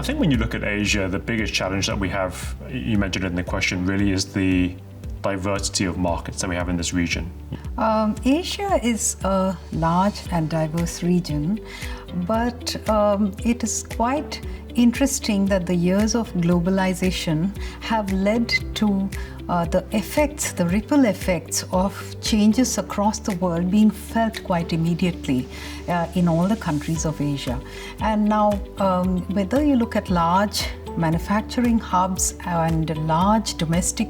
think when you look at Asia, the biggest challenge that we have, you mentioned in the question, really is the diversity of markets that we have in this region. Asia is a large and diverse region, but it is quite interesting that the years of globalization have led to the ripple effects of changes across the world being felt quite immediately in all the countries of Asia. And now, whether you look at large manufacturing hubs and large domestic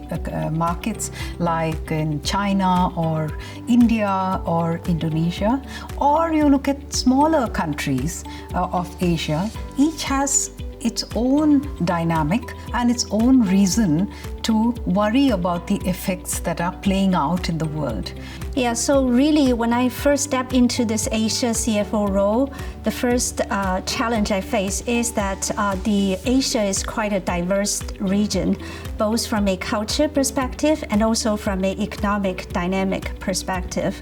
markets like in China or India or Indonesia, or you look at smaller countries of Asia, each has its own dynamic and its own reason to worry about the effects that are playing out in the world. Yeah, so really when I first stepped into this Asia CFO role, the first challenge I face is that the Asia is quite a diverse region, both from a culture perspective and also from an economic dynamic perspective.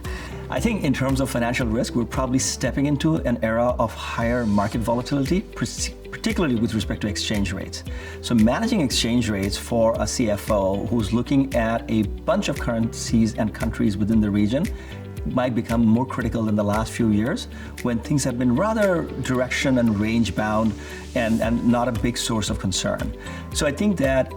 I think in terms of financial risk, we're probably stepping into an era of higher market volatility, particularly with respect to exchange rates. So managing exchange rates for a CFO who's looking at a bunch of currencies and countries within the region might become more critical in the last few years when things have been rather direction and range bound and not a big source of concern. So I think that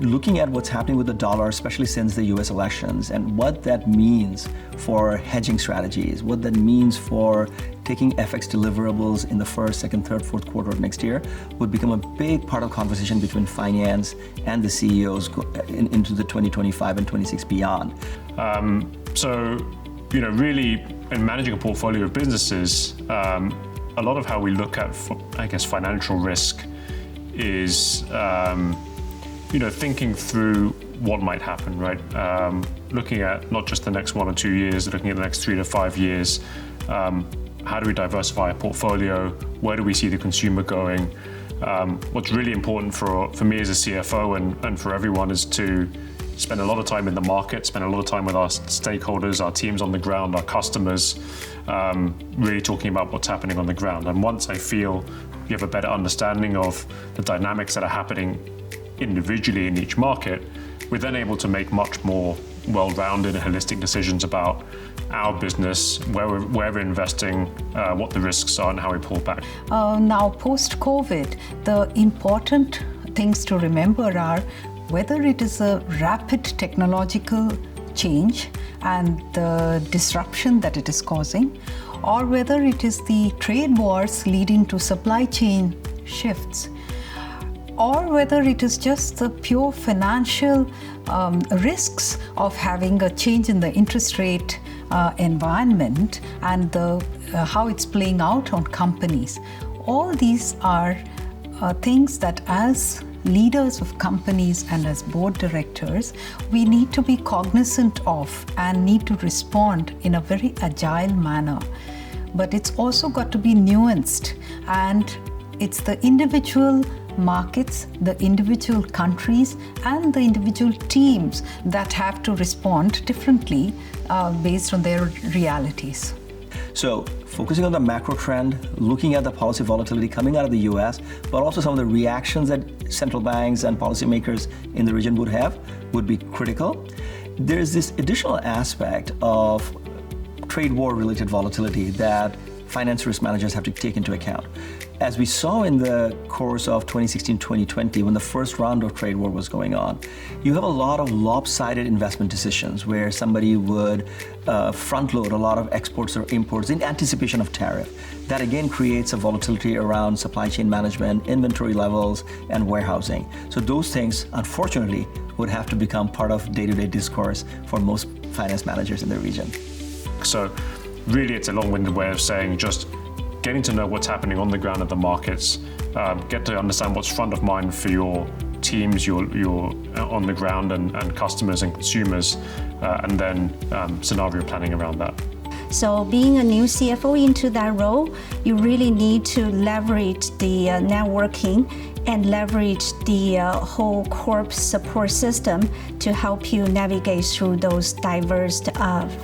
looking at what's happening with the dollar, especially since the US elections, and what that means for hedging strategies, what that means for taking FX deliverables in the first, second, third, fourth quarter of next year would become a big part of conversation between finance and the CEOs into the 2025 and 26 beyond. So, really in managing a portfolio of businesses, a lot of how we look at, financial risk is thinking through what might happen, right? Looking at not just the next 1 or 2 years, looking at the next 3 to 5 years. How do we diversify a portfolio? Where do we see the consumer going? What's really important for me as a CFO and for everyone is to spend a lot of time in the market, spend a lot of time with our stakeholders, our teams on the ground, our customers, really talking about what's happening on the ground. And once I feel you have a better understanding of the dynamics that are happening individually in each market, we're then able to make much more well-rounded and holistic decisions about our business, where we're investing, what the risks are and how we pull back. Now, post-COVID, the important things to remember are whether it is a rapid technological change and the disruption that it is causing, or whether it is the trade wars leading to supply chain shifts, or whether it is just the pure financial risks of having a change in the interest rate environment and how it's playing out on companies. All these are things that as leaders of companies and as board directors, we need to be cognizant of and need to respond in a very agile manner. But it's also got to be nuanced, and it's the individual markets, the individual countries, and the individual teams that have to respond differently based on their realities. So focusing on the macro trend, looking at the policy volatility coming out of the US, but also some of the reactions that central banks and policymakers in the region would be critical. There's this additional aspect of trade war related volatility that finance risk managers have to take into account. As we saw in the course of 2016-2020, when the first round of trade war was going on, you have a lot of lopsided investment decisions where somebody would front load a lot of exports or imports in anticipation of tariff. That again creates a volatility around supply chain management, inventory levels, and warehousing. So those things, unfortunately, would have to become part of day-to-day discourse for most finance managers in the region. So really, it's a long-winded way of saying just getting to know what's happening on the ground at the markets, get to understand what's front of mind for your teams, your on the ground and customers and consumers, and then scenario planning around that. So being a new CFO into that role, you really need to leverage the networking and leverage the whole corp support system to help you navigate through those diverse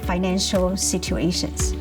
financial situations.